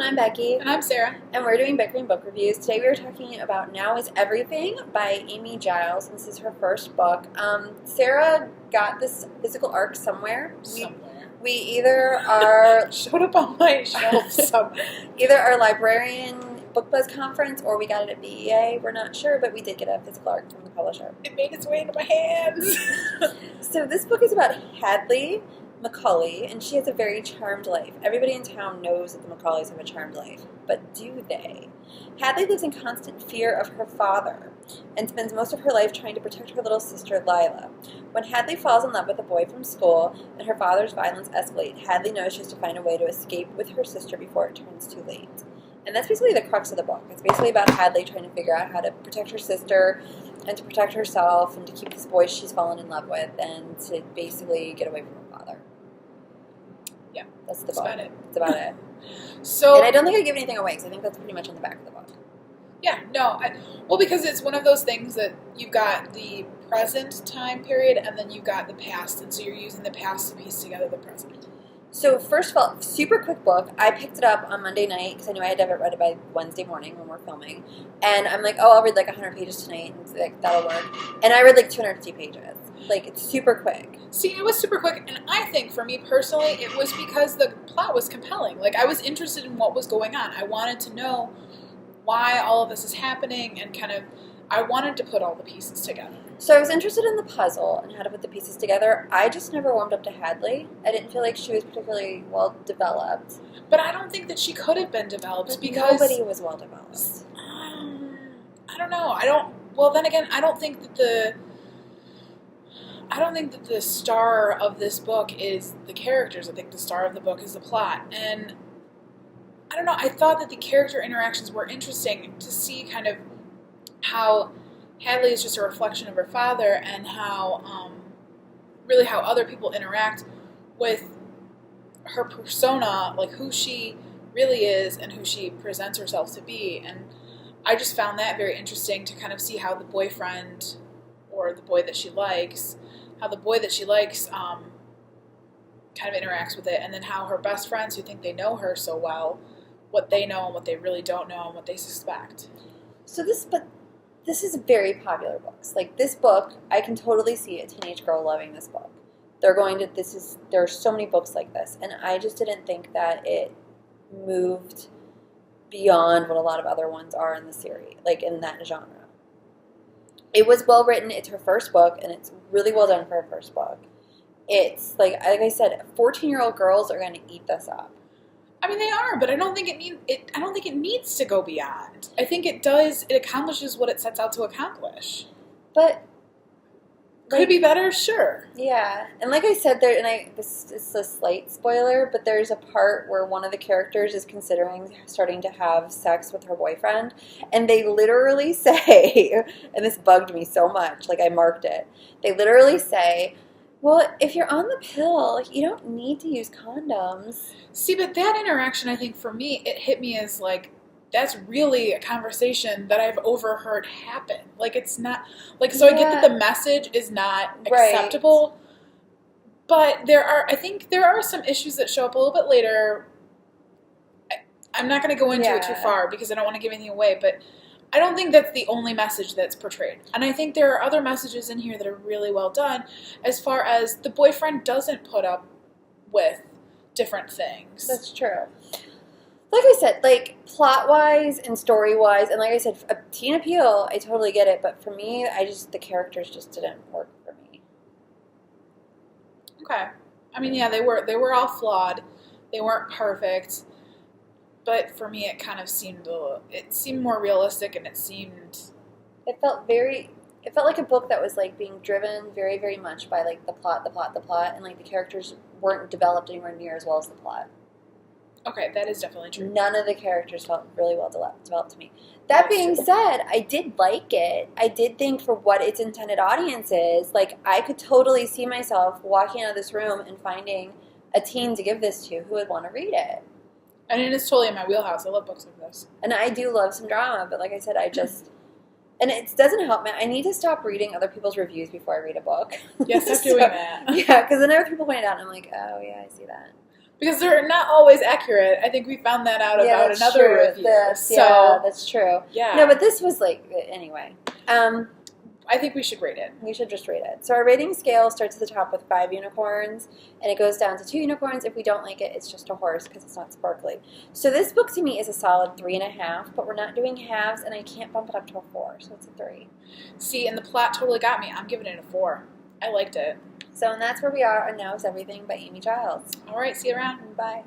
everyone, I'm Becky. And I'm Sarah. And we're doing Bickering Book Reviews. Today we are talking about Now Is Everything by Amy Giles. This is her first book. Sarah got this physical arc somewhere. We either are... Showed up on my shelf somewhere. Either our librarian book buzz conference or we got it at BEA. We're not sure, but we did get a physical arc from the publisher. It made its way into my hands. So this book is about Hadley Macaulay, and she has a very charmed life. Everybody in town knows that the Macaulays have a charmed life, but do they? Hadley lives in constant fear of her father and spends most of her life trying to protect her little sister, Lila. When Hadley falls in love with a boy from school and her father's violence escalates, Hadley knows she has to find a way to escape with her sister before it turns too late. And that's basically the crux of the book. It's basically about Hadley trying to figure out how to protect her sister and to protect herself and to keep this boy she's fallen in love with and to basically get away from her father. Yeah, that's the book. About it. It's about it. So, and I don't think I give anything away because I think that's pretty much on the back of the book. Yeah, no. Well, because it's one of those things that you've got the present time period and then you've got the past, and so you're using the past to piece together the present. So first of all, super quick book. I picked it up on Monday night because I knew I had to have it read by Wednesday morning when we're filming. And I'm like, oh, I'll read like 100 pages tonight, and like, that'll work. And I read like 250 pages. Like, it's super quick. See, it was super quick, and I think, for me personally, it was because the plot was compelling. Like, I was interested in what was going on. I wanted to know why all of this is happening, and kind of, I wanted to put all the pieces together. So I was interested in the puzzle and how to put the pieces together. I just never warmed up to Hadley. I didn't feel like she was particularly well developed. But I don't think that she could have been developed but because... nobody was well developed. I don't know. Well, then again, I don't think that the star of this book is the characters. I think the star of the book is the plot. And I don't know, I thought that the character interactions were interesting to see kind of how Hadley is just a reflection of her father and how, really how other people interact with her persona, like who she really is and who she presents herself to be. And I just found that very interesting to kind of see how the boyfriend or the boy that she likes kind of interacts with it, and then how her best friends who think they know her so well, what they know and what they really don't know and what they suspect. So this is very popular books. Like, this book, I can totally see a teenage girl loving this book. There are so many books like this, and I just didn't think that it moved beyond what a lot of other ones are in the series, like in that genre. It was well written. It's her first book, and it's really well done for her first book. It's like I said, 14-year-old girls are going to eat this up. I mean, they are, but I don't think it needs to go beyond. I think it does. It accomplishes what it sets out to accomplish. But could it be better? Sure. Yeah, and like I said, this is a slight spoiler, but there's a part where one of the characters is considering starting to have sex with her boyfriend, and they literally say, and this bugged me so much, like I marked it. They literally say, well, if you're on the pill, you don't need to use condoms. See, but that interaction, I think, for me, it hit me as, like, that's really a conversation that I've overheard happen. Like, it's not, like, so yeah. I get that the message is not acceptable, but I think there are some issues that show up a little bit later. I'm not going to go into it too far because I don't want to give anything away, but I don't think that's the only message that's portrayed. And I think there are other messages in here that are really well done as far as the boyfriend doesn't put up with different things. That's true. Like I said, like, plot-wise and story-wise, and like I said, a teen appeal, I totally get it, but for me, the characters just didn't work for me. Okay. I mean, yeah, they were all flawed. They weren't perfect. But for me, it kind of seemed more realistic, and it felt like a book that was like being driven very, very much by like the plot, and like the characters weren't developed anywhere near as well as the plot. Okay, that is definitely true. None of the characters felt really well developed to me. That being said, I did like it. I did think for what its intended audience is, like, I could totally see myself walking out of this room and finding a teen to give this to who would want to read it. And it is totally in my wheelhouse. I love books like this. And I do love some drama, but like I said, and it doesn't help me. I need to stop reading other people's reviews before I read a book. Yes, stop doing that. Yeah, because then other people point it out, and I'm like, oh, yeah, I see that. Because they're not always accurate. I think we found that out about another review. Yeah, that's true. Yeah. No, but this was like, anyway. I think we should rate it. We should just rate it. So our rating scale starts at the top with 5 unicorns, and it goes down to 2 unicorns. If we don't like it, it's just a horse because it's not sparkly. So this book to me is a solid 3.5, but we're not doing halves, and I can't bump it up to a 4, so it's a 3. See, and the plot totally got me. I'm giving it a 4. I liked it. So, and that's where we are, and Now Is Everything by Amy Giles. All right, see you around. Bye.